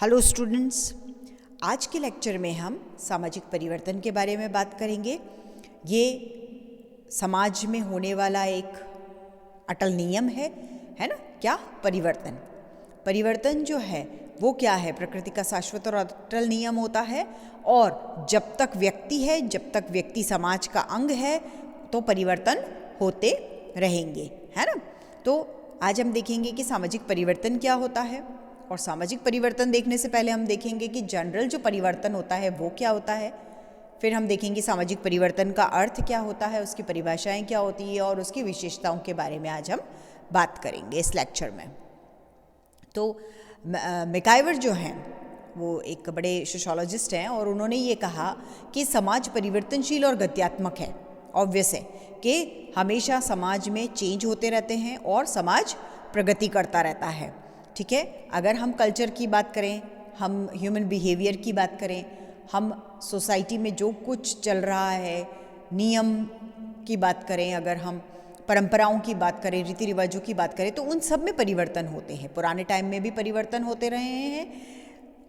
Hello students, आज के lecture में हम सामाजिक परिवर्तन के बारे में बात करेंगे। ये समाज में होने वाला एक अटल नियम है ना? क्या? परिवर्तन। परिवर्तन जो है वो क्या है? प्रकृति का शाश्वत और अटल नियम होता है, और जब तक व्यक्ति है, जब तक व्यक्ति समाज का अंग है, तो परिवर्तन होते रहेंगे, है ना? तो आज हम देखेंगे कि सामाजिक परिवर्तन क्या होता है, और सामाजिक परिवर्तन देखने से पहले हम देखेंगे कि जनरल जो परिवर्तन होता है वो क्या होता है। फिर हम देखेंगे सामाजिक परिवर्तन का अर्थ क्या होता है, उसकी परिभाषाएं क्या होती है, और उसकी विशेषताओं के बारे में आज हम बात करेंगे इस लेक्चर में। तो मैकाइवर जो हैं वो एक बड़े सोशोलॉजिस्ट हैं, और उन्होंने ये कहा कि समाज परिवर्तनशील और गत्यात्मक है। ऑब्वियस है कि हमेशा समाज में चेंज होते रहते हैं और समाज प्रगति करता रहता है। ठीक है, अगर हम कल्चर की बात करें, हम ह्यूमन बिहेवियर की बात करें, हम सोसाइटी में जो कुछ चल रहा है, नियम की बात करें, अगर हम परंपराओं की बात करें, रीति रिवाजों की बात करें, तो उन सब में परिवर्तन होते हैं। पुराने टाइम में भी परिवर्तन होते रहे हैं,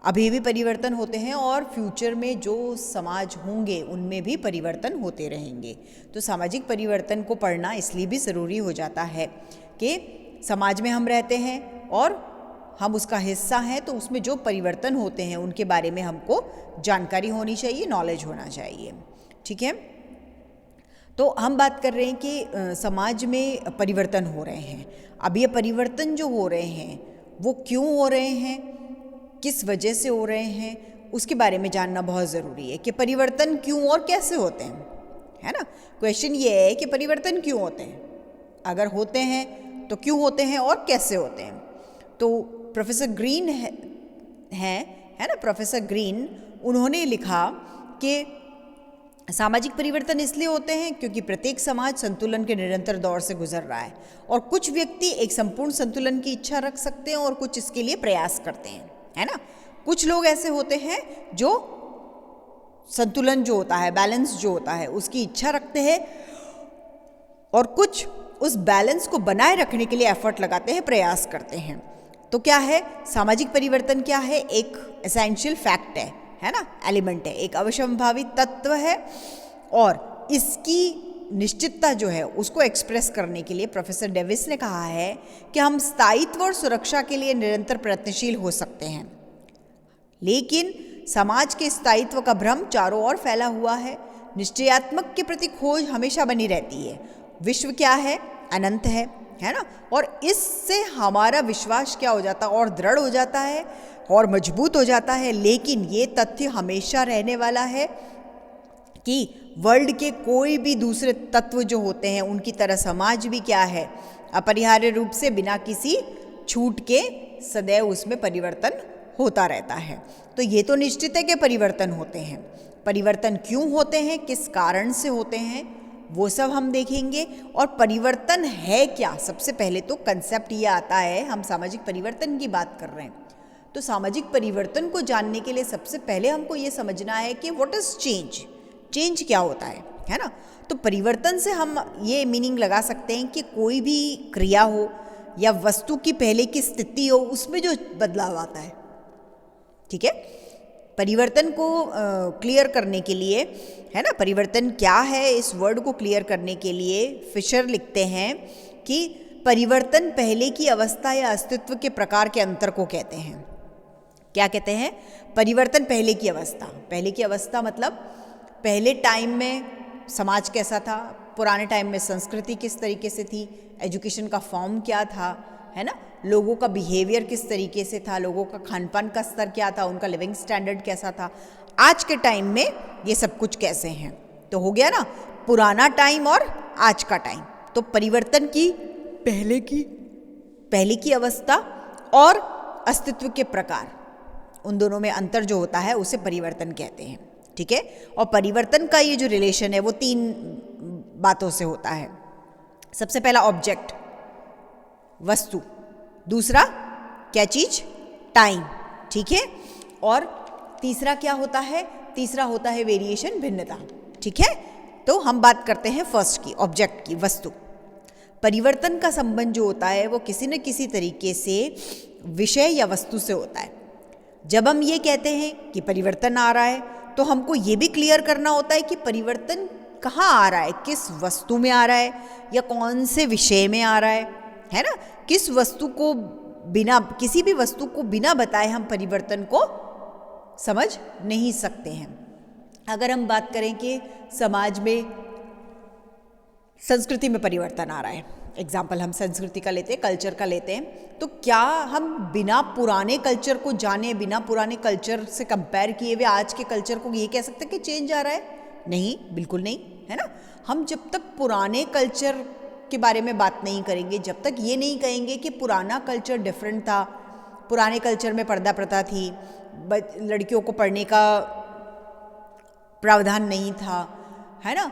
अभी भी परिवर्तन होते हैं, और फ्यूचर में जो समाज होंगे उनमें भी परिवर्तन होते रहेंगे। तो सामाजिक परिवर्तन को पढ़ना इसलिए भी ज़रूरी हो जाता है कि समाज में हम रहते हैं और हम उसका हिस्सा हैं, तो उसमें जो परिवर्तन होते हैं उनके बारे में हमको जानकारी होनी चाहिए, नॉलेज होना चाहिए। ठीक है, तो हम बात कर रहे हैं कि समाज में परिवर्तन हो रहे हैं। अब ये परिवर्तन जो हो रहे हैं वो क्यों हो रहे हैं, किस वजह से हो रहे हैं, उसके बारे में जानना बहुत ज़रूरी है कि परिवर्तन क्यों और कैसे होते हैं, है ना? क्वेश्चन ये है कि परिवर्तन क्यों होते हैं, अगर होते हैं तो क्यों होते हैं और कैसे होते हैं। तो प्रोफेसर ग्रीन है ना, प्रोफेसर ग्रीन, उन्होंने लिखा कि सामाजिक परिवर्तन इसलिए होते हैं क्योंकि प्रत्येक समाज संतुलन के निरंतर दौर से गुजर रहा है, और कुछ व्यक्ति एक संपूर्ण संतुलन की इच्छा रख सकते हैं और कुछ इसके लिए प्रयास करते हैं, है ना? कुछ लोग ऐसे होते हैं जो संतुलन जो होता है, बैलेंस जो होता है, उसकी इच्छा रखते हैं, और कुछ उस बैलेंस को बनाए रखने के लिए एफर्ट लगाते हैं, प्रयास करते हैं। तो क्या है सामाजिक परिवर्तन? क्या है? एक एसेंशियल फैक्ट है ना, एलिमेंट है, एक अवश्यंभावी तत्व है, और इसकी निश्चितता जो है उसको एक्सप्रेस करने के लिए प्रोफेसर डेविस ने कहा है कि हम स्थायित्व और सुरक्षा के लिए निरंतर प्रयत्नशील हो सकते हैं, लेकिन समाज के स्थायित्व का भ्रम चारों ओर फैला हुआ है। निश्चयात्मक के प्रति खोज हमेशा बनी रहती है। विश्व क्या है? अनंत है ना? और इससे हमारा विश्वास क्या हो जाता है? और दृढ़ हो जाता है और मजबूत हो जाता है। लेकिन ये तथ्य हमेशा रहने वाला है कि वर्ल्ड के कोई भी दूसरे तत्व जो होते हैं उनकी तरह समाज भी क्या है? अपरिहार्य रूप से बिना किसी छूट के सदैव उसमें परिवर्तन होता रहता है। तो ये तो निश्चित है कि परिवर्तन होते हैं। परिवर्तन क्यों होते हैं, किस कारण से होते हैं, वो सब हम देखेंगे। और परिवर्तन है क्या? सबसे पहले तो कंसेप्ट ये आता है, हम सामाजिक परिवर्तन की बात कर रहे हैं, तो सामाजिक परिवर्तन को जानने के लिए सबसे पहले हमको ये समझना है कि व्हाट इज चेंज। चेंज क्या होता है ना? तो परिवर्तन से हम ये मीनिंग लगा सकते हैं कि कोई भी क्रिया हो या वस्तु की पहले की स्थिति हो, उसमें जो बदलाव आता है। ठीक है, परिवर्तन को क्लियर करने के लिए, है ना, परिवर्तन क्या है, इस वर्ड को क्लियर करने के लिए फिशर लिखते हैं कि परिवर्तन पहले की अवस्था या अस्तित्व के प्रकार के अंतर को कहते हैं। क्या कहते हैं? परिवर्तन पहले की अवस्था। पहले की अवस्था मतलब पहले टाइम में समाज कैसा था, पुराने टाइम में संस्कृति किस तरीके से थी, एजुकेशन का फॉर्म क्या था, है ना, लोगों का बिहेवियर किस तरीके से था, लोगों का खान पान का स्तर क्या था, उनका लिविंग स्टैंडर्ड कैसा था, आज के टाइम में ये सब कुछ कैसे हैं। तो हो गया ना पुराना टाइम और आज का टाइम। तो परिवर्तन की पहले की अवस्था और अस्तित्व के प्रकार, उन दोनों में अंतर जो होता है उसे परिवर्तन कहते हैं। ठीक है, और परिवर्तन का ये जो रिलेशन है वो 3 बातों से होता है। सबसे पहला ऑब्जेक्ट, वस्तु, दूसरा क्या चीज? टाइम। ठीक है, और तीसरा क्या होता है? तीसरा होता है वेरिएशन, भिन्नता। ठीक है, तो हम बात करते हैं फर्स्ट की, ऑब्जेक्ट की, वस्तु। परिवर्तन का संबंध जो होता है वो किसी न किसी तरीके से विषय या वस्तु से होता है। जब हम ये कहते हैं कि परिवर्तन आ रहा है तो हमको ये भी क्लियर करना होता है कि परिवर्तन कहाँ आ रहा है, किस वस्तु में आ रहा है या कौन से विषय में आ रहा है ना। किस वस्तु को बिना, किसी भी वस्तु को बिना बताए हम परिवर्तन को समझ नहीं सकते हैं। अगर हम बात करें कि समाज में संस्कृति में परिवर्तन आ रहा है, एग्जाम्पल हम संस्कृति का लेते हैं, कल्चर का लेते हैं, तो क्या हम बिना पुराने कल्चर को जाने, बिना पुराने कल्चर से कंपेयर किए हुए आज के कल्चर को ये कह सकते हैं कि चेंज आ रहा है? नहीं, बिल्कुल नहीं, है ना। हम जब तक पुराने कल्चर के बारे में बात नहीं करेंगे, जब तक ये नहीं कहेंगे कि पुराना कल्चर डिफरेंट था, पुराने कल्चर में पर्दा प्रथा थी, लड़कियों को पढ़ने का प्रावधान नहीं था, है ना,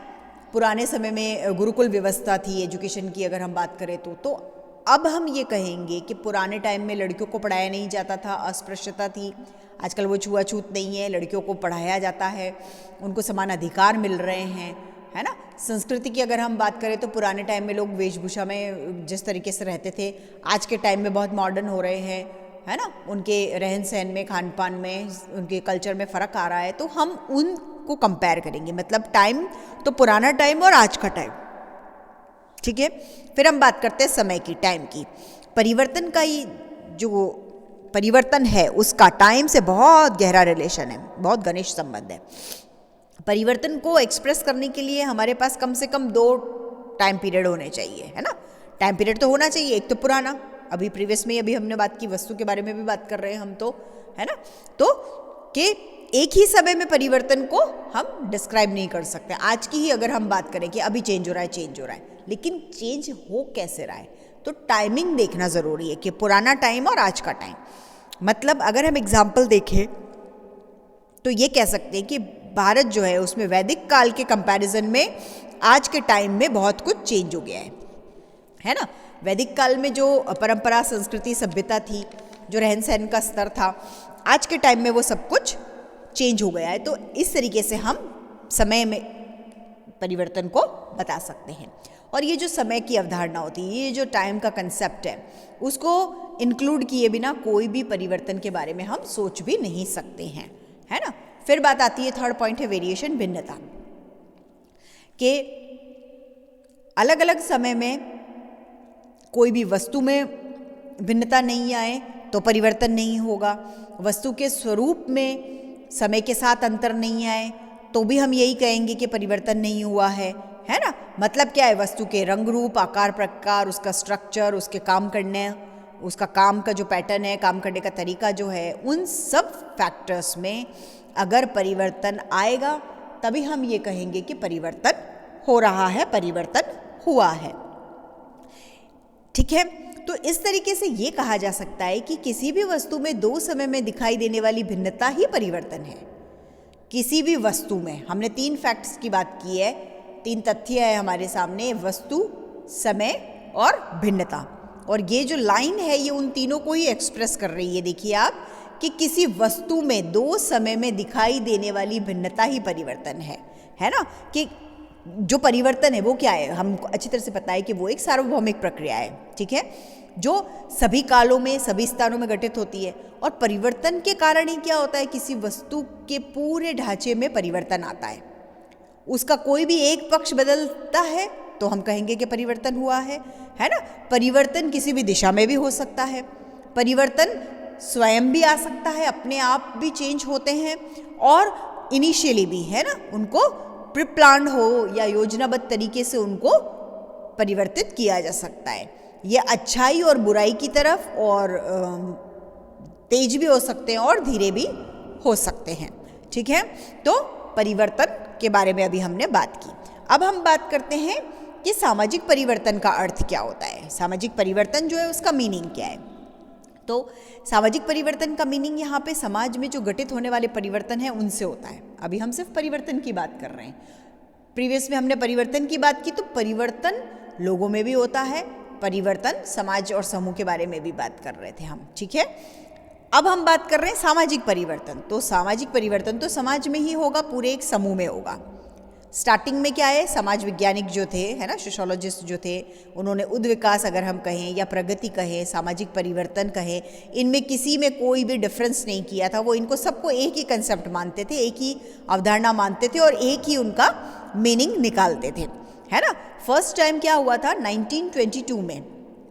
पुराने समय में गुरुकुल व्यवस्था थी एजुकेशन की अगर हम बात करें तो अब हम ये कहेंगे कि पुराने टाइम में लड़कियों को पढ़ाया नहीं जाता था, अस्पृश्यता थी। आजकल वो छुआछूत नहीं है, लड़कियों को पढ़ाया जाता है, उनको समान अधिकार मिल रहे हैं, है ना। संस्कृति की अगर हम बात करें तो पुराने टाइम में लोग वेशभूषा में जिस तरीके से रहते थे, आज के टाइम में बहुत मॉडर्न हो रहे हैं, है ना। उनके रहन सहन में, खान पान में, उनके कल्चर में फ़र्क आ रहा है, तो हम उनको कंपेयर करेंगे। मतलब टाइम तो पुराना टाइम और आज का टाइम, ठीक है। फिर हम बात करते हैं समय की, टाइम की। परिवर्तन का ही जो परिवर्तन है उसका टाइम से बहुत गहरा रिलेशन है, बहुत घनिष्ठ संबंध है। परिवर्तन को एक्सप्रेस करने के लिए हमारे पास कम से कम 2 टाइम पीरियड होने चाहिए, है ना। टाइम पीरियड तो होना चाहिए, एक तो पुराना, अभी प्रीवियस में अभी हमने बात की, वस्तु के बारे में भी बात कर रहे हैं हम तो, है ना। तो कि एक ही समय में परिवर्तन को हम डिस्क्राइब नहीं कर सकते। आज की ही अगर हम बात करें कि अभी चेंज हो रहा है, चेंज हो रहा है, लेकिन चेंज हो कैसे रहा है, तो टाइमिंग देखना ज़रूरी है कि पुराना टाइम और आज का टाइम। मतलब अगर हम एग्जाम्पल देखें तो ये कह सकते हैं कि भारत जो है उसमें वैदिक काल के कंपैरिजन में आज के टाइम में बहुत कुछ चेंज हो गया है ना। वैदिक काल में जो परंपरा, संस्कृति, सभ्यता थी, जो रहन सहन का स्तर था, आज के टाइम में वो सब कुछ चेंज हो गया है। तो इस तरीके से हम समय में परिवर्तन को बता सकते हैं। और ये जो समय की अवधारणा होती है, ये जो टाइम का कंसेप्ट है, उसको इंक्लूड किए बिना कोई भी परिवर्तन के बारे में हम सोच भी नहीं सकते हैं, है ना। फिर बात आती है, थर्ड पॉइंट है वेरिएशन, भिन्नता, कि अलग अलग समय में कोई भी वस्तु में भिन्नता नहीं आए तो परिवर्तन नहीं होगा। वस्तु के स्वरूप में समय के साथ अंतर नहीं आए तो भी हम यही कहेंगे कि परिवर्तन नहीं हुआ है ना। मतलब क्या है, वस्तु के रंग रूप, आकार प्रकार, उसका स्ट्रक्चर, उसके काम करने, उसका काम का जो पैटर्न है, काम करने का तरीका जो है, उन सब फैक्टर्स में अगर परिवर्तन आएगा तभी हम ये कहेंगे कि परिवर्तन हो रहा है, परिवर्तन हुआ है, ठीक है। तो इस तरीके से ये कहा जा सकता है कि किसी भी वस्तु में 2 समय में दिखाई देने वाली भिन्नता ही परिवर्तन है। किसी भी वस्तु में, हमने 3 फैक्ट्स की बात की है, 3 तथ्य है हमारे सामने, वस्तु, समय और भिन्नता। और ये जो लाइन है ये उन तीनों को ही एक्सप्रेस कर रही है। देखिए आप कि किसी वस्तु में 2 समय में दिखाई देने वाली भिन्नता ही परिवर्तन है ना। कि जो परिवर्तन है वो क्या है, हमको अच्छी तरह से पता है कि वो एक सार्वभौमिक प्रक्रिया है, ठीक है, जो सभी कालों में, सभी स्थानों में घटित होती है। और परिवर्तन के कारण ही क्या होता है, किसी वस्तु के पूरे ढांचे में परिवर्तन आता है। उसका कोई भी एक पक्ष बदलता है तो हम कहेंगे कि परिवर्तन हुआ है ना। परिवर्तन किसी भी दिशा में भी हो सकता है, परिवर्तन स्वयं भी आ सकता है, अपने आप भी चेंज होते हैं, और इनिशियली भी, है ना, उनको प्री प्लान्ड हो या योजनाबद्ध तरीके से उनको परिवर्तित किया जा सकता है। ये अच्छाई और बुराई की तरफ और तेज भी हो सकते हैं और धीरे भी हो सकते हैं, ठीक है। तो परिवर्तन के बारे में अभी हमने बात की। अब हम बात करते हैं कि सामाजिक परिवर्तन का अर्थ क्या होता है, सामाजिक परिवर्तन जो है उसका मीनिंग क्या है। तो सामाजिक परिवर्तन का मीनिंग यहाँ पे समाज में जो घटित होने वाले परिवर्तन है उनसे होता है। अभी हम सिर्फ परिवर्तन की बात कर रहे हैं, प्रीवियस में हमने परिवर्तन की बात की, तो परिवर्तन लोगों में भी होता है, परिवर्तन समाज और समूह के बारे में भी बात कर रहे थे हम, ठीक है। अब हम बात कर रहे हैं सामाजिक परिवर्तन। तो सामाजिक परिवर्तन तो समाज में ही होगा, पूरे एक समूह में होगा। स्टार्टिंग में क्या है, समाज वैज्ञानिक जो थे, है ना, सोशोलॉजिस्ट जो थे, उन्होंने उद्विकास अगर हम कहें या प्रगति कहें, सामाजिक परिवर्तन कहें, इनमें किसी में कोई भी डिफरेंस नहीं किया था। वो इनको सबको एक ही कंसेप्ट मानते थे, एक ही अवधारणा मानते थे और एक ही उनका मीनिंग निकालते थे, है ना। फर्स्ट टाइम क्या हुआ था 1922 में,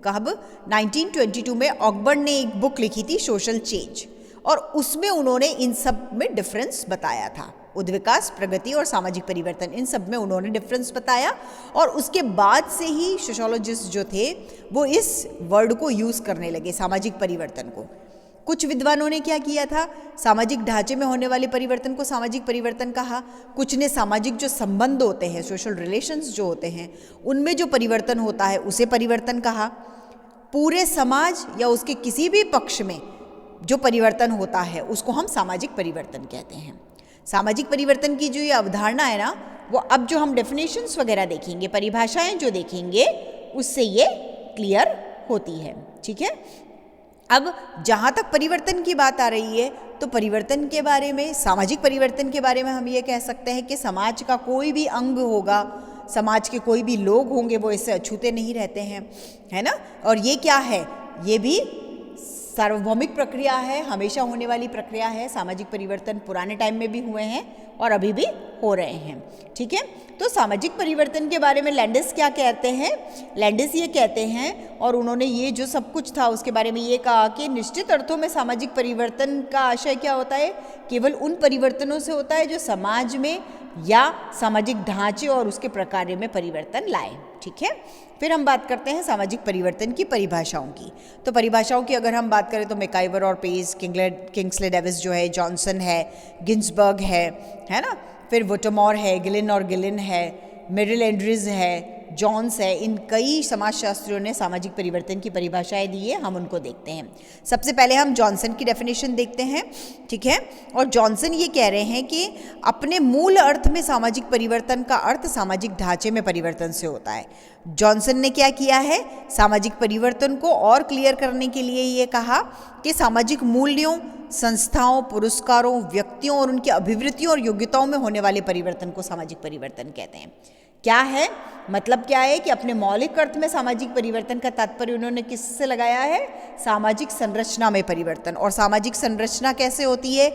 कब, 1922 में ऑकबर्न ने एक बुक लिखी थी सोशल चेंज, और उसमें उन्होंने इन सब में डिफरेंस बताया था। उद्विकास, प्रगति और सामाजिक परिवर्तन, इन सब में उन्होंने डिफरेंस बताया, और उसके बाद से ही सोशोलॉजिस्ट जो थे वो इस वर्ड को यूज़ करने लगे, सामाजिक परिवर्तन को। कुछ विद्वानों ने क्या किया था, सामाजिक ढांचे में होने वाले परिवर्तन को सामाजिक परिवर्तन कहा, कुछ ने सामाजिक जो संबंध होते हैं, सोशल रिलेशंस जो होते हैं, उनमें जो परिवर्तन होता है उसे परिवर्तन कहा। पूरे समाज या उसके किसी भी पक्ष में जो परिवर्तन होता है उसको हम सामाजिक परिवर्तन कहते हैं। सामाजिक परिवर्तन की जो ये अवधारणा है ना, वो अब जो हम डेफिनेशंस वगैरह देखेंगे, परिभाषाएं जो देखेंगे, उससे ये क्लियर होती है, ठीक है। अब जहाँ तक परिवर्तन की बात आ रही है, तो परिवर्तन के बारे में, सामाजिक परिवर्तन के बारे में हम ये कह सकते हैं कि समाज का कोई भी अंग होगा, समाज के कोई भी लोग होंगे, वो इससे अछूते नहीं रहते हैं, है ना। और ये क्या है, ये भी सार्वभौमिक प्रक्रिया है, हमेशा होने वाली प्रक्रिया है। सामाजिक परिवर्तन पुराने टाइम में भी हुए हैं और अभी भी हो रहे हैं, ठीक है। तो सामाजिक परिवर्तन के बारे में लैंडिस क्या कहते हैं, लैंडिस ये कहते हैं, और उन्होंने ये जो सब कुछ था उसके बारे में ये कहा कि निश्चित अर्थों में सामाजिक परिवर्तन का आशय क्या होता है, केवल उन परिवर्तनों से होता है जो समाज में या सामाजिक ढांचे और उसके प्रकार में परिवर्तन लाए, ठीक है। फिर हम बात करते हैं सामाजिक परिवर्तन की परिभाषाओं की। तो परिभाषाओं की अगर हम बात करें तो मैकाइवर और पेस, किंग्सले डेविस जो है, जॉनसन है, गिन्सबर्ग है ना, फिर वुटमोर है, गिलिन और गिलिन है, मिडिल एंड्रीज है, जॉन्स है, इन कई समाजशास्त्रियों ने सामाजिक परिवर्तन की परिभाषाएं दी है, हम उनको देखते हैं। सबसे पहले हम जॉनसन की डेफिनेशन देखते हैं, ठीक है। और जॉनसन ये कह रहे हैं कि अपने मूल अर्थ में सामाजिक परिवर्तन का अर्थ सामाजिक ढांचे में परिवर्तन से होता है। जॉनसन ने क्या किया है, सामाजिक परिवर्तन को और क्लियर करने के लिए ये कहा कि सामाजिक मूल्यों, संस्थाओं, पुरस्कारों, व्यक्तियों और उनकी अभिवृत्तियों और योग्यताओं में होने वाले परिवर्तन को सामाजिक परिवर्तन कहते हैं। क्या है, मतलब क्या है कि अपने मौलिक अर्थ में सामाजिक परिवर्तन का तात्पर्य उन्होंने किससे लगाया है, सामाजिक संरचना में परिवर्तन। और सामाजिक संरचना कैसे होती है,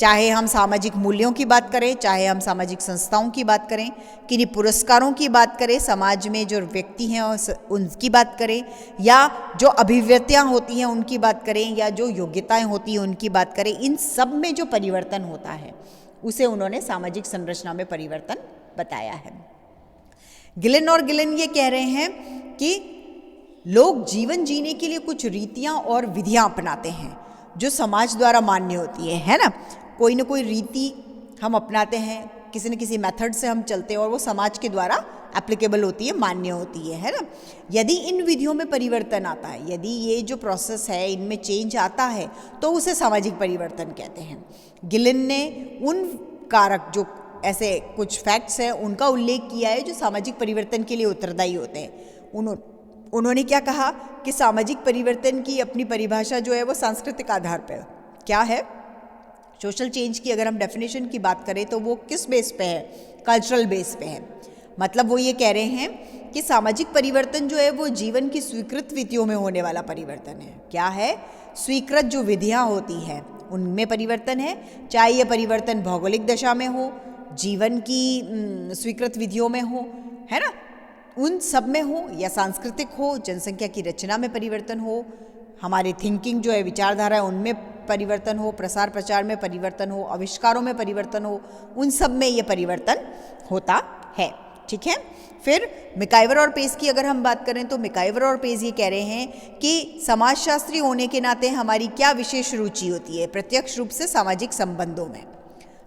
चाहे हम सामाजिक मूल्यों की बात करें, चाहे हम सामाजिक संस्थाओं की बात करें, किन्हीं पुरस्कारों की बात करें, समाज में जो व्यक्ति हैं उनकी बात करें, या जो अभिव्यक्तियाँ होती हैं उनकी बात करें, या जो योग्यताएं होती हैं उनकी बात करें, इन सब में जो परिवर्तन होता है उसे उन्होंने सामाजिक संरचना में परिवर्तन बताया है। गिलिन और गिलिन ये कह रहे हैं कि लोग जीवन जीने के लिए कुछ रीतियां और विधियां अपनाते हैं जो समाज द्वारा मान्य होती है ना। कोई ना कोई रीति हम अपनाते हैं, किसी न किसी मेथड से हम चलते हैं और वो समाज के द्वारा एप्लीकेबल होती है, मान्य होती है ना। यदि इन विधियों में परिवर्तन आता है, यदि ये जो प्रोसेस है इनमें चेंज आता है, तो उसे सामाजिक परिवर्तन कहते हैं। गिलिन ने उन कारक, जो ऐसे कुछ फैक्ट्स हैं, उनका उल्लेख किया है जो सामाजिक परिवर्तन के लिए उत्तरदायी होते हैं। उन्होंने क्या कहा कि सामाजिक परिवर्तन की अपनी परिभाषा जो है वो सांस्कृतिक आधार पर क्या है, सोशल चेंज की अगर हम डेफिनेशन की बात करें तो वो किस बेस पे है, कल्चरल बेस पे है। मतलब वो ये कह रहे हैं कि सामाजिक परिवर्तन जो है वो जीवन की स्वीकृत विधियों में होने वाला परिवर्तन है। क्या है, स्वीकृत जो विधियाँ होती हैं उनमें परिवर्तन है, चाहे ये परिवर्तन भौगोलिक दशा में हो, जीवन की स्वीकृत विधियों में हो, है ना, उन सब में हो, या सांस्कृतिक हो, जनसंख्या की रचना में परिवर्तन हो, हमारे थिंकिंग जो है, विचारधारा है, उनमें परिवर्तन हो, प्रसार प्रचार में परिवर्तन हो, आविष्कारों में परिवर्तन हो, उन सब में ये परिवर्तन होता है, ठीक है। फिर मैकाइवर और पेस की अगर हम बात करें तो मैकाइवर और पेस ये कह रहे हैं कि समाजशास्त्री होने के नाते हमारी क्या विशेष रुचि होती है, प्रत्यक्ष रूप से सामाजिक संबंधों में,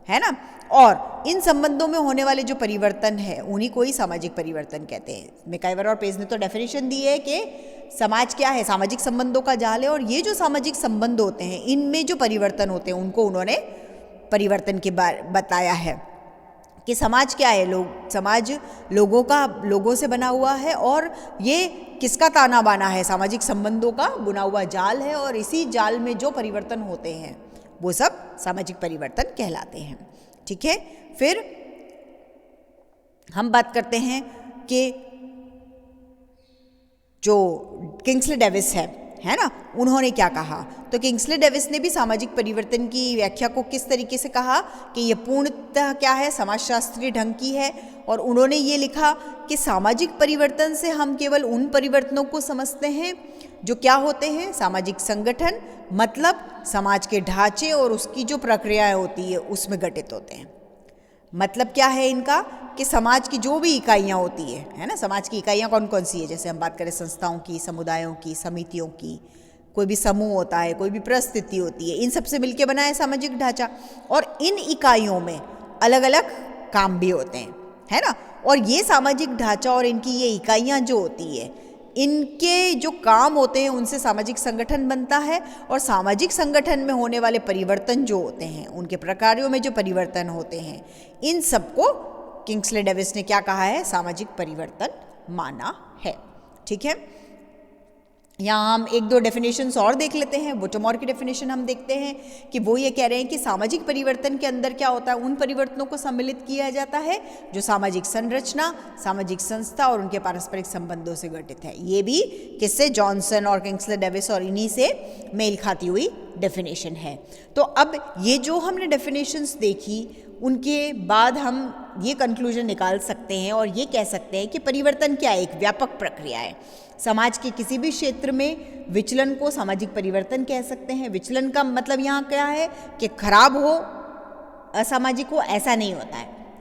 है ना, और इन संबंधों में होने वाले जो परिवर्तन है उन्हीं को ही सामाजिक परिवर्तन कहते हैं। मैकाइवर और पेस ने तो डेफिनेशन दी है कि समाज क्या है, सामाजिक संबंधों का जाल है, और ये जो सामाजिक संबंध होते हैं इनमें जो परिवर्तन होते हैं उनको उन्होंने परिवर्तन के बारे बताया है कि समाज क्या है, समाज लोगों से बना हुआ है, और ये किसका ताना बाना है, सामाजिक संबंधों का बुना हुआ जाल है, और इसी जाल में जो परिवर्तन होते हैं वो सब सामाजिक परिवर्तन कहलाते हैं, ठीक है। फिर हम बात करते हैं कि जो किंग्सले डेविस है ना, उन्होंने क्या कहा। तो किंग्सले डेविस ने भी सामाजिक परिवर्तन की व्याख्या को किस तरीके से कहा कि ये पूर्णतः क्या है, समाजशास्त्रीय ढंग की है। और उन्होंने ये लिखा कि सामाजिक परिवर्तन से हम केवल उन परिवर्तनों को समझते हैं जो क्या होते हैं, सामाजिक संगठन, मतलब समाज के ढांचे और उसकी जो प्रक्रियाएं होती है उसमें घटित होते हैं। मतलब क्या है इनका कि समाज की जो भी इकाइयाँ होती है ना, समाज की इकाइयाँ कौन कौन सी है, जैसे हम बात करें संस्थाओं की, समुदायों की, समितियों की, कोई भी समूह होता है, कोई भी परिस्थिति होती है, इन सब से मिलकर बना है सामाजिक ढांचा। और इन इकाइयों में अलग अलग काम भी होते हैं, है ना। और ये सामाजिक ढांचा और इनकी ये इकाइयाँ जो होती है, इनके जो काम होते हैं उनसे सामाजिक संगठन बनता है। और सामाजिक संगठन में होने वाले परिवर्तन जो होते हैं, उनके प्रकारों में जो परिवर्तन होते हैं, इन सबको किंग्सले डेविस ने क्या कहा है, सामाजिक परिवर्तन माना है। ठीक है, यहाँ हम एक दो डेफिनेशंस और देख लेते हैं। बुटमॉर की डेफिनेशन हम देखते हैं कि वो ये कह रहे हैं कि सामाजिक परिवर्तन के अंदर क्या होता है, उन परिवर्तनों को सम्मिलित किया जाता है जो सामाजिक संरचना, सामाजिक संस्था और उनके पारस्परिक संबंधों से गठित है। ये भी किससे, जॉनसन और किंग्सले डेविस और इन्हीं से मेल खाती हुई डेफिनेशन है। तो अब ये जो हमने डेफिनेशंस देखी, उनके बाद हम ये कंक्लूजन निकाल सकते हैं और ये कह सकते हैं कि परिवर्तन क्या है, एक व्यापक प्रक्रिया है। समाज के किसी भी क्षेत्र में विचलन को सामाजिक परिवर्तन कह सकते हैं। विचलन का मतलब यहाँ क्या है कि खराब हो, असामाजिक हो, ऐसा नहीं होता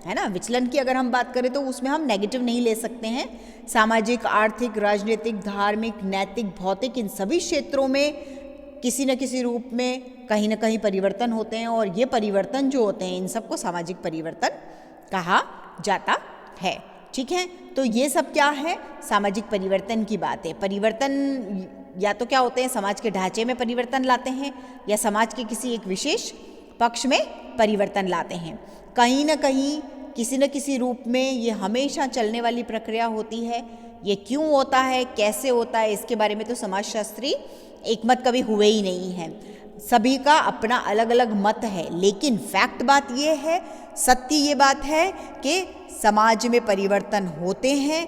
है ना। विचलन की अगर हम बात करें तो उसमें हम नेगेटिव नहीं ले सकते हैं। सामाजिक, आर्थिक, राजनीतिक, धार्मिक, नैतिक, भौतिक, इन सभी क्षेत्रों में किसी न किसी रूप में कहीं ना कहीं परिवर्तन होते हैं। और ये परिवर्तन जो होते हैं, इन सबको सामाजिक परिवर्तन कहा जाता है। ठीक है, तो ये सब क्या है, सामाजिक परिवर्तन की बात है। परिवर्तन या तो क्या होते हैं, समाज के ढांचे में परिवर्तन लाते हैं, या समाज के किसी एक विशेष पक्ष में परिवर्तन लाते हैं। कहीं ना कहीं किसी न किसी रूप में ये हमेशा चलने वाली प्रक्रिया होती है। ये क्यों होता है, कैसे होता है, इसके बारे में तो समाजशास्त्री एकमत कभी हुए ही नहीं है। सभी का अपना अलग अलग मत है, लेकिन फैक्ट बात ये है, सत्य ये बात है कि समाज में परिवर्तन होते हैं।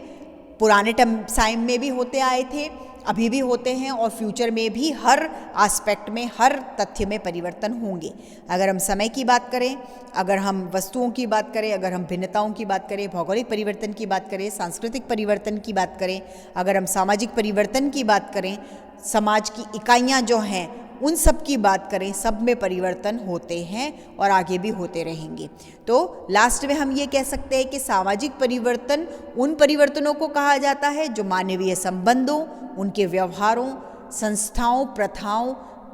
पुराने टाइम में भी होते आए थे, अभी भी होते हैं, और फ्यूचर में भी हर एस्पेक्ट में, हर तथ्य में परिवर्तन होंगे। अगर हम समय की बात करें, अगर हम वस्तुओं की बात करें, अगर हम भिन्नताओं की बात करें, भौगोलिक परिवर्तन की बात करें, सांस्कृतिक परिवर्तन की बात करें, अगर हम सामाजिक परिवर्तन की बात करें, समाज की इकाइयाँ जो हैं उन सब की बात करें, सब में परिवर्तन होते हैं और आगे भी होते रहेंगे। तो लास्ट में हम ये कह सकते हैं कि सामाजिक परिवर्तन उन परिवर्तनों को कहा जाता है जो मानवीय संबंधों, उनके व्यवहारों, संस्थाओं, प्रथाओं,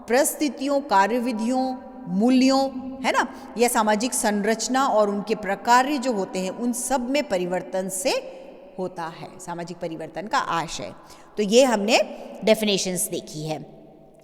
परिस्थितियों, कार्यविधियों, मूल्यों, है ना, या सामाजिक संरचना और उनके प्रकार जो होते हैं, उन सब में परिवर्तन से होता है सामाजिक परिवर्तन का आशय। तो ये हमने डेफिनेशंस देखी है।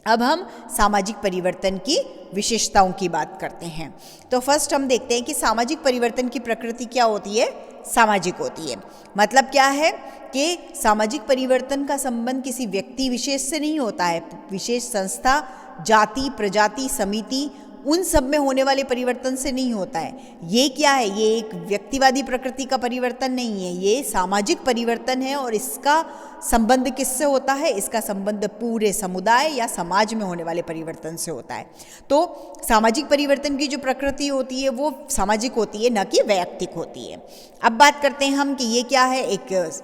अब हम सामाजिक परिवर्तन की विशेषताओं की बात करते हैं। तो फर्स्ट हम देखते हैं कि सामाजिक परिवर्तन की प्रकृति क्या होती है, सामाजिक होती है। मतलब क्या है कि सामाजिक परिवर्तन का संबंध किसी व्यक्ति विशेष से नहीं होता है, विशेष संस्था, जाति, प्रजाति, समिति, उन सब में होने वाले परिवर्तन से नहीं होता है। ये क्या है, ये एक व्यक्तिवादी प्रकृति का परिवर्तन नहीं है, ये सामाजिक परिवर्तन है। और इसका संबंध किससे होता है, इसका संबंध पूरे समुदाय या समाज में होने वाले परिवर्तन से होता है। तो सामाजिक परिवर्तन की जो प्रकृति होती है वो सामाजिक होती है, न कि वैयक्तिक होती है। अब बात करते हैं हम कि ये क्या है, एक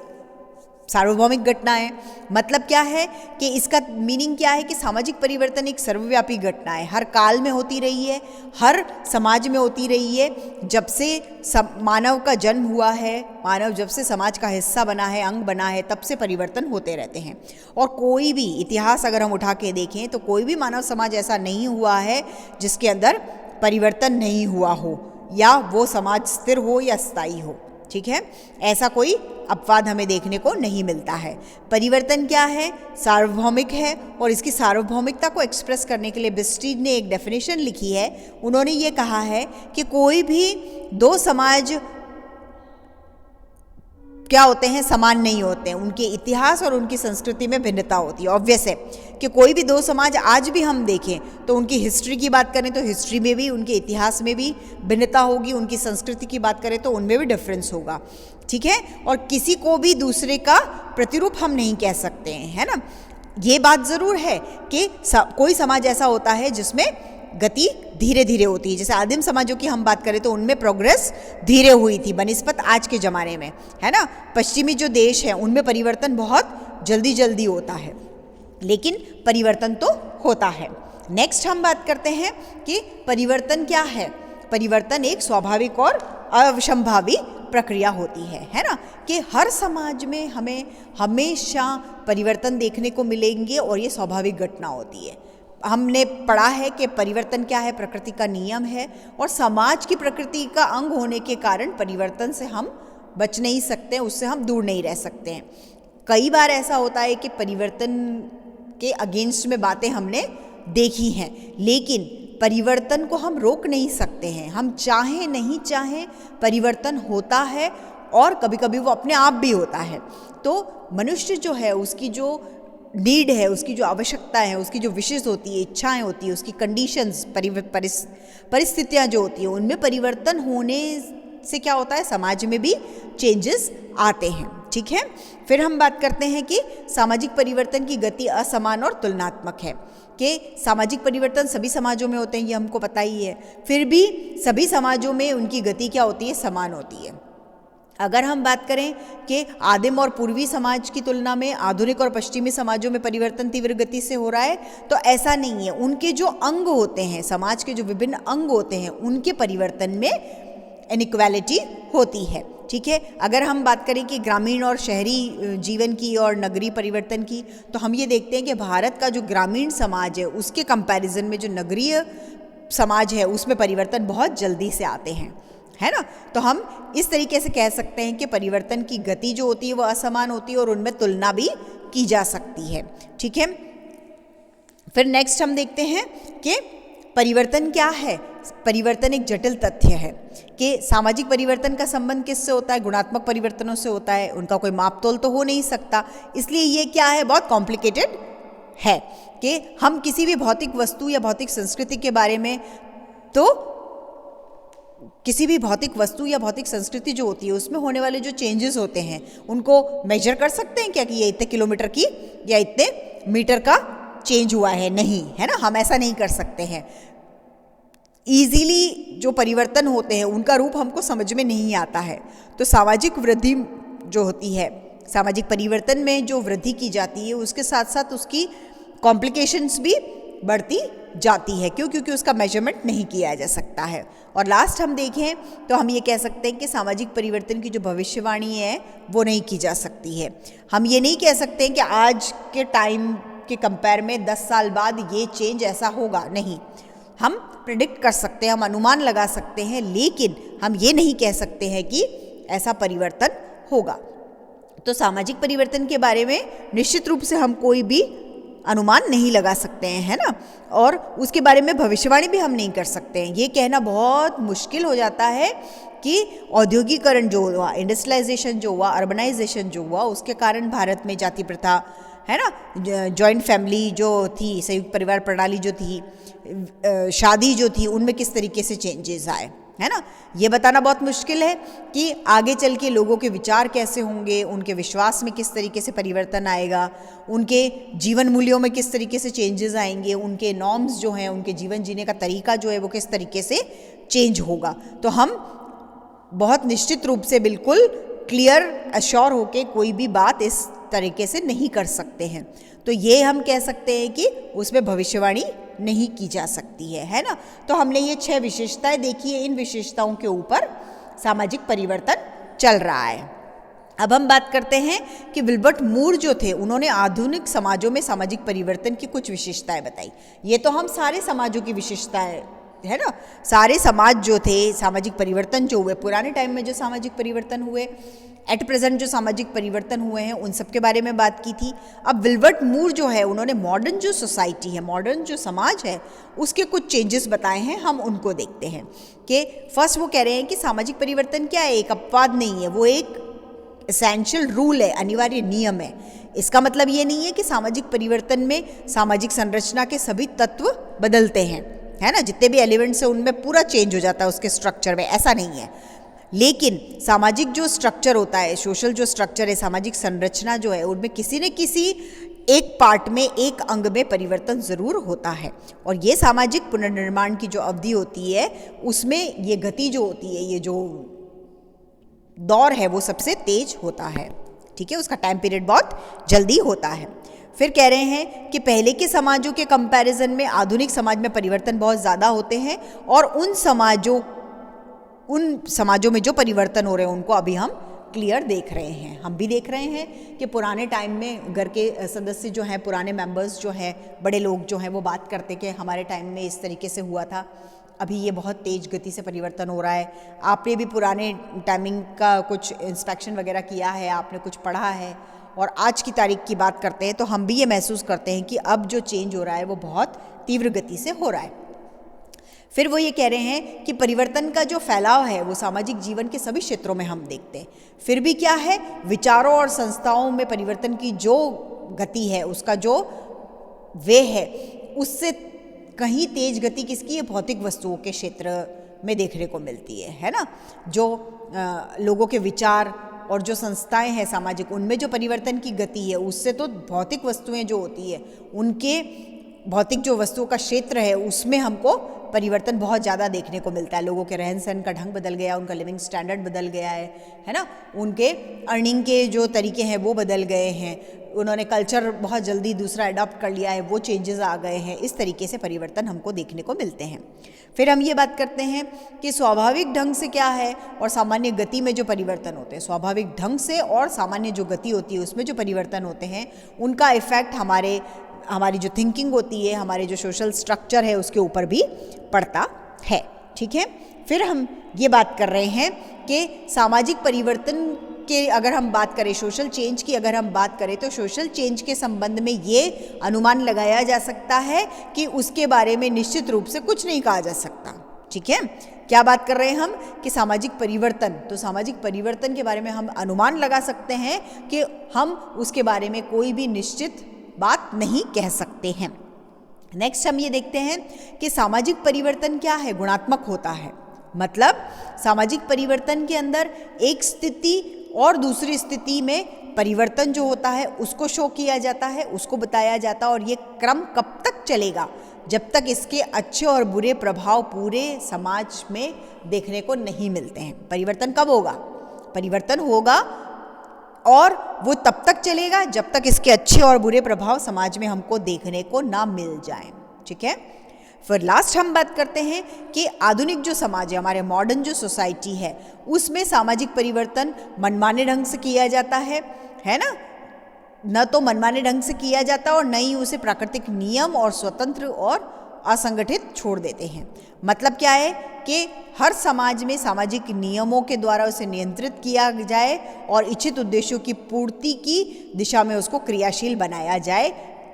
सार्वभौमिक घटना है। मतलब क्या है कि इसका मीनिंग क्या है कि सामाजिक परिवर्तन एक सर्वव्यापी घटना है, हर काल में होती रही है, हर समाज में होती रही है। जब से मानव का जन्म हुआ है, मानव जब से समाज का हिस्सा बना है, अंग बना है, तब से परिवर्तन होते रहते हैं। और कोई भी इतिहास अगर हम उठा के देखें तो कोई भी मानव समाज ऐसा नहीं हुआ है जिसके अंदर परिवर्तन नहीं हुआ हो, या वो समाज स्थिर हो या स्थायी हो। ठीक है, ऐसा कोई अपवाद हमें देखने को नहीं मिलता है। परिवर्तन क्या है, सार्वभौमिक है। और इसकी सार्वभौमिकता को एक्सप्रेस करने के लिए बिस्टीड ने एक डेफिनेशन लिखी है। उन्होंने ये कहा है कि कोई भी दो समाज क्या होते हैं, समान नहीं होते हैं। उनके इतिहास और उनकी संस्कृति में भिन्नता होती है। ऑब्वियस है कि कोई भी दो समाज आज भी हम देखें तो उनकी हिस्ट्री की बात करें तो हिस्ट्री में भी, उनके इतिहास में भी भिन्नता होगी, उनकी संस्कृति की बात करें तो उनमें भी डिफरेंस होगा, ठीक है। और किसी को भी दूसरे का प्रतिरूप हम नहीं कह सकते हैं, है ना। ये बात ज़रूर है कि कोई समाज ऐसा होता है जिसमें गति धीरे धीरे होती है। जैसे आदिम समाजों की हम बात करें तो उनमें प्रोग्रेस धीरे हुई थी बनिस्बत आज के ज़माने में, है ना। पश्चिमी जो देश हैं उनमें परिवर्तन बहुत जल्दी जल्दी होता है, लेकिन परिवर्तन तो होता है। नेक्स्ट हम बात करते हैं कि परिवर्तन क्या है। परिवर्तन एक स्वाभाविक और अवश्यंभावी प्रक्रिया होती है ना, कि हर समाज में हमें हमेशा परिवर्तन देखने को मिलेंगे और ये स्वाभाविक घटना होती है। हमने पढ़ा है कि परिवर्तन क्या है, प्रकृति का नियम है और समाज की प्रकृति का अंग होने के कारण परिवर्तन से हम बच नहीं सकते, उससे हम दूर नहीं रह सकते हैं। कई बार ऐसा होता है कि परिवर्तन के अगेंस्ट में बातें हमने देखी हैं, लेकिन परिवर्तन को हम रोक नहीं सकते हैं। हम चाहे नहीं चाहे परिवर्तन होता है और कभी कभी वो अपने आप भी होता है। तो मनुष्य जो है उसकी जो नीड है, उसकी जो आवश्यकता है, उसकी जो विशेष होती है, इच्छाएं होती है, उसकी कंडीशंस, परिस्थितियां जो होती हैं, उनमें परिवर्तन होने से क्या होता है, समाज में भी चेंजेस आते हैं, ठीक है। फिर हम बात करते हैं कि सामाजिक परिवर्तन की गति असमान और तुलनात्मक है, कि सामाजिक परिवर्तन सभी समाजों में होते हैं, ये हमको पता ही है। फिर भी सभी समाजों में उनकी गति क्या होती है, समान होती है। अगर हम बात करें कि आदिम और पूर्वी समाज की तुलना में आधुनिक और पश्चिमी समाजों में परिवर्तन तीव्र गति से हो रहा है, तो ऐसा नहीं है। उनके जो अंग होते हैं, समाज के जो विभिन्न अंग होते हैं, उनके परिवर्तन में इनइक्वालिटी होती है, ठीक है। अगर हम बात करें कि ग्रामीण और शहरी जीवन की और नगरीय परिवर्तन की, तो हम ये देखते हैं कि भारत का जो ग्रामीण समाज है उसके कंपैरिजन में जो नगरीय समाज है उसमें परिवर्तन बहुत जल्दी से आते हैं, है ना। तो हम इस तरीके से कह सकते हैं कि परिवर्तन की गति जो होती है वो असमान होती है और उनमें तुलना भी की जा सकती है, ठीक है। फिर नेक्स्ट हम देखते हैं कि परिवर्तन क्या है। परिवर्तन एक जटिल तथ्य है कि सामाजिक परिवर्तन का संबंध किससे होता है, गुणात्मक परिवर्तनों से होता है। उनका कोई मापतोल तो हो नहीं सकता, इसलिए ये क्या है, बहुत कॉम्प्लिकेटेड है कि हम किसी भी भौतिक वस्तु या भौतिक संस्कृति के बारे में, तो किसी भी भौतिक वस्तु या भौतिक संस्कृति जो होती है उसमें होने वाले जो चेंजेस होते हैं उनको मेजर कर सकते हैं क्या, कि ये इतने किलोमीटर की या इतने मीटर का चेंज हुआ है, नहीं, है ना। हम ऐसा नहीं कर सकते हैं। ईजीली जो परिवर्तन होते हैं उनका रूप हमको समझ में नहीं आता है। तो सामाजिक वृद्धि जो होती है, सामाजिक परिवर्तन में जो वृद्धि की जाती है उसके साथ साथ उसकी कॉम्प्लिकेशंस भी बढ़ती जाती है। क्यों? क्योंकि उसका मेजरमेंट नहीं किया जा सकता है। और लास्ट हम देखें तो हम ये कह सकते हैं कि सामाजिक परिवर्तन की जो भविष्यवाणी है वो नहीं की जा सकती है। हम ये नहीं कह सकते हैं कि आज के टाइम के कंपेयर में 10 साल बाद ये चेंज ऐसा होगा, नहीं। हम प्रिडिक्ट कर सकते हैं, हम अनुमान लगा सकते हैं, लेकिन हम ये नहीं कह सकते हैं कि ऐसा परिवर्तन होगा। तो सामाजिक परिवर्तन के बारे में निश्चित रूप से हम कोई भी अनुमान नहीं लगा सकते हैं, है ना। और उसके बारे में भविष्यवाणी भी हम नहीं कर सकते हैं। ये कहना बहुत मुश्किल हो जाता है कि औद्योगिकरण जो हुआ, इंडस्ट्रियलाइजेशन जो हुआ, अर्बनाइजेशन जो हुआ, उसके कारण भारत में जाति प्रथा, है ना, जॉइंट फैमिली जो थी, संयुक्त परिवार प्रणाली जो थी, शादी जो थी, उनमें किस तरीके से चेंजेस आए, है ना। ये बताना बहुत मुश्किल है कि आगे चल के लोगों के विचार कैसे होंगे, उनके विश्वास में किस तरीके से परिवर्तन आएगा, उनके जीवन मूल्यों में किस तरीके से चेंजेस आएंगे, उनके नॉर्म्स जो हैं, उनके जीवन जीने का तरीका जो है वो किस तरीके से चेंज होगा। तो हम बहुत निश्चित रूप से बिल्कुल क्लियर अश्योर होके कोई भी बात इस तरीके से नहीं कर सकते हैं। तो ये हम कह सकते हैं कि उसमें भविष्यवाणी नहीं की जा सकती है ना। तो हमने ये 6 विशेषताएं देखी है, इन विशेषताओं के ऊपर सामाजिक परिवर्तन चल रहा है। अब हम बात करते हैं कि विल्बर्ट मूर जो थे, उन्होंने आधुनिक समाजों में सामाजिक परिवर्तन की कुछ विशेषताएं बताई। ये तो हम सारे समाजों की विशेषताएं, है ना, सारे समाज जो थे, सामाजिक परिवर्तन जो हुए, पुराने टाइम में जो सामाजिक परिवर्तन हुए, एट प्रेजेंट जो सामाजिक परिवर्तन हुए हैं, उन सब के बारे में बात की थी। अब विल्बर्ट मूर जो है, उन्होंने मॉडर्न जो सोसाइटी है, मॉडर्न जो समाज है, उसके कुछ चेंजेस बताए हैं। हम उनको देखते हैं कि फर्स्ट वो कह रहे हैं कि सामाजिक परिवर्तन क्या है, एक अपवाद नहीं है, वो एक एसेंशियल रूल है, अनिवार्य नियम है। इसका मतलब ये नहीं है कि सामाजिक परिवर्तन में सामाजिक संरचना के सभी तत्व बदलते हैं, है ना, जितने भी एलिमेंट्स हैं उनमें पूरा चेंज हो जाता है उसके स्ट्रक्चर में, ऐसा नहीं है। लेकिन सामाजिक जो स्ट्रक्चर होता है, सोशल जो स्ट्रक्चर है, सामाजिक संरचना जो है, उनमें किसी न किसी एक पार्ट में, एक अंग में परिवर्तन ज़रूर होता है। और ये सामाजिक पुनर्निर्माण की जो अवधि होती है उसमें ये गति जो होती है, ये जो दौर है वो सबसे तेज होता है, ठीक है, उसका टाइम पीरियड बहुत जल्दी होता है। फिर कह रहे हैं कि पहले के समाजों के कंपैरिजन में आधुनिक समाज में परिवर्तन बहुत ज़्यादा होते हैं, और उन समाजों में जो परिवर्तन हो रहे हैं उनको अभी हम क्लियर देख रहे हैं। हम भी देख रहे हैं कि पुराने टाइम में घर के सदस्य जो हैं, पुराने मेंबर्स जो हैं, बड़े लोग जो हैं, वो बात करते कि हमारे टाइम में इस तरीके से हुआ था, अभी ये बहुत तेज़ गति से परिवर्तन हो रहा है। आपने भी पुराने टाइमिंग का कुछ इंस्पेक्शन वगैरह किया है, आपने कुछ पढ़ा है, और आज की तारीख की बात करते हैं तो हम भी ये महसूस करते हैं कि अब जो चेंज हो रहा है वो बहुत तीव्र गति से हो रहा है। फिर वो ये कह रहे हैं कि परिवर्तन का जो फैलाव है वो सामाजिक जीवन के सभी क्षेत्रों में हम देखते हैं। फिर भी क्या है, विचारों और संस्थाओं में परिवर्तन की जो गति है, उसका जो वे है, उससे कहीं तेज गति किसकी है, भौतिक वस्तुओं के क्षेत्र में देखने को मिलती है ना। जो लोगों के विचार और जो संस्थाएं हैं सामाजिक, उनमें जो परिवर्तन की गति है, उससे तो भौतिक वस्तुएं जो होती है, उनके भौतिक जो वस्तुओं का क्षेत्र है उसमें हमको परिवर्तन बहुत ज़्यादा देखने को मिलता है। लोगों के रहन सहन का ढंग बदल गया, उनका लिविंग स्टैंडर्ड बदल गया है ना, उनके अर्निंग के जो तरीके हैं वो बदल गए हैं, उन्होंने कल्चर बहुत जल्दी दूसरा अडॉप्ट कर लिया है, वो चेंजेस आ गए हैं। इस तरीके से परिवर्तन हमको देखने को मिलते हैं। फिर हम ये बात करते हैं कि स्वाभाविक ढंग से क्या है और सामान्य गति में जो परिवर्तन होते हैं, स्वाभाविक ढंग से और सामान्य जो गति होती है उसमें जो परिवर्तन होते हैं, उनका इफेक्ट हमारी जो थिंकिंग होती है, हमारे जो सोशल स्ट्रक्चर है उसके ऊपर भी पड़ता है, ठीक है। फिर हम ये बात कर रहे हैं कि सामाजिक परिवर्तन के अगर हम बात करें, सोशल चेंज की अगर हम बात करें, तो सोशल चेंज के संबंध में ये अनुमान लगाया जा सकता है कि उसके बारे में निश्चित रूप से कुछ नहीं कहा जा सकता, ठीक है। क्या बात कर रहे हैं हम कि सामाजिक परिवर्तन, तो सामाजिक परिवर्तन के बारे में हम अनुमान लगा सकते हैं कि हम उसके बारे में कोई भी निश्चित बात नहीं कह सकते हैं। नेक्स्ट हम ये देखते हैं कि सामाजिक परिवर्तन क्या है, गुणात्मक होता है। मतलब सामाजिक परिवर्तन के अंदर एक स्थिति और दूसरी स्थिति में परिवर्तन जो होता है उसको शो किया जाता है, उसको बताया जाता है, और ये क्रम कब तक चलेगा, जब तक इसके अच्छे और बुरे प्रभाव पूरे समाज में देखने को नहीं मिलते हैं। परिवर्तन कब होगा, परिवर्तन होगा और वो तब तक चलेगा जब तक इसके अच्छे और बुरे प्रभाव समाज में हमको देखने को ना मिल जाए, ठीक है। फिर लास्ट हम बात करते हैं कि आधुनिक जो समाज है, हमारे मॉडर्न जो सोसाइटी है, उसमें सामाजिक परिवर्तन मनमाने ढंग से किया जाता है ना, न तो मनमाने ढंग से किया जाता और न ही उसे प्राकृतिक नियम और स्वतंत्र और असंगठित छोड़ देते हैं। मतलब क्या है कि हर समाज में सामाजिक नियमों के द्वारा उसे नियंत्रित किया जाए और इच्छित उद्देश्यों की पूर्ति की दिशा में उसको क्रियाशील बनाया जाए,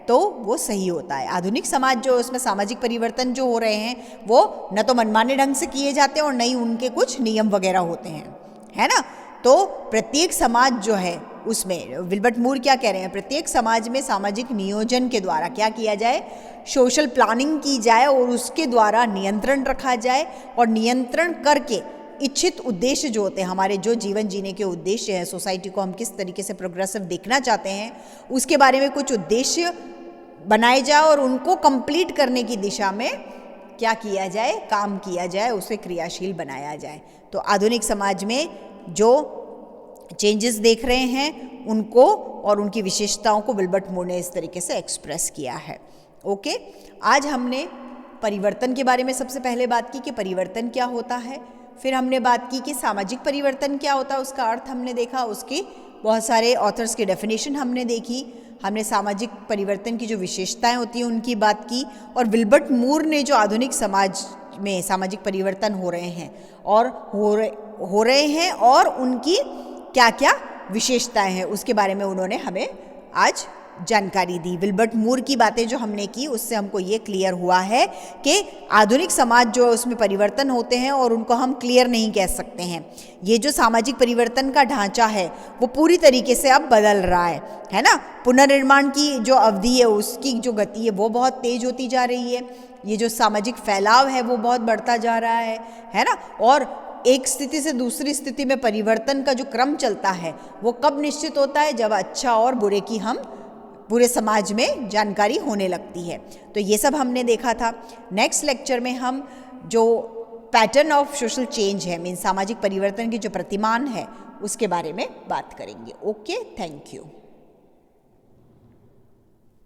तो वो सही होता है। आधुनिक समाज जो उसमें सामाजिक परिवर्तन जो हो रहे हैं वो न तो मनमाने ढंग से किए जाते हैं और न ही उनके कुछ नियम वगैरह होते हैं, है ना। तो प्रत्येक समाज जो है उसमें विल्बर्ट मूर क्या कह रहे हैं, प्रत्येक समाज में सामाजिक नियोजन के द्वारा क्या किया जाए, सोशल प्लानिंग की जाए और उसके द्वारा नियंत्रण रखा जाए, और नियंत्रण करके इच्छित उद्देश्य जो होते हैं, हमारे जो जीवन जीने के उद्देश्य हैं, सोसाइटी को हम किस तरीके से प्रोग्रेसिव देखना चाहते हैं, उसके बारे में कुछ उद्देश्य बनाए जाए और उनको कंप्लीट करने की दिशा में क्या किया जाए, काम किया जाए, उसे क्रियाशील बनाया जाए। तो आधुनिक समाज में जो चेंजेस देख रहे हैं उनको और उनकी विशेषताओं को विल्बर्ट मूर ने इस तरीके से एक्सप्रेस किया है। ओके, आज हमने परिवर्तन के बारे में सबसे पहले बात की कि परिवर्तन क्या होता है, फिर हमने बात की कि सामाजिक परिवर्तन क्या होता है, उसका अर्थ हमने देखा, उसकी बहुत सारे ऑथर्स की डेफिनेशन हमने देखी, हमने सामाजिक परिवर्तन की जो विशेषताएं होती हैं उनकी बात की, और विल्बर्ट मूर ने जो आधुनिक समाज में सामाजिक परिवर्तन हो रहे हैं और उनकी क्या क्या विशेषताएं हैं उसके बारे में उन्होंने हमें आज जानकारी दी। विल्बर्ट मूर की बातें जो हमने की उससे हमको ये क्लियर हुआ है कि आधुनिक समाज जो है उसमें परिवर्तन होते हैं और उनको हम क्लियर नहीं कह सकते हैं। ये जो सामाजिक परिवर्तन का ढांचा है वो पूरी तरीके से अब बदल रहा है ना। पुनर्निर्माण की जो अवधि है उसकी जो गति है वो बहुत तेज होती जा रही है। ये जो सामाजिक फैलाव है वो बहुत बढ़ता जा रहा है ना। और एक स्थिति से दूसरी स्थिति में परिवर्तन का जो क्रम चलता है वो कब निश्चित होता है, जब अच्छा और बुरे की हम पूरे समाज में जानकारी होने लगती है। तो ये सब हमने देखा था। नेक्स्ट लेक्चर में हम जो पैटर्न ऑफ सोशल चेंज है, मीन सामाजिक परिवर्तन की जो प्रतिमान है, उसके बारे में बात करेंगे। Okay, thank you.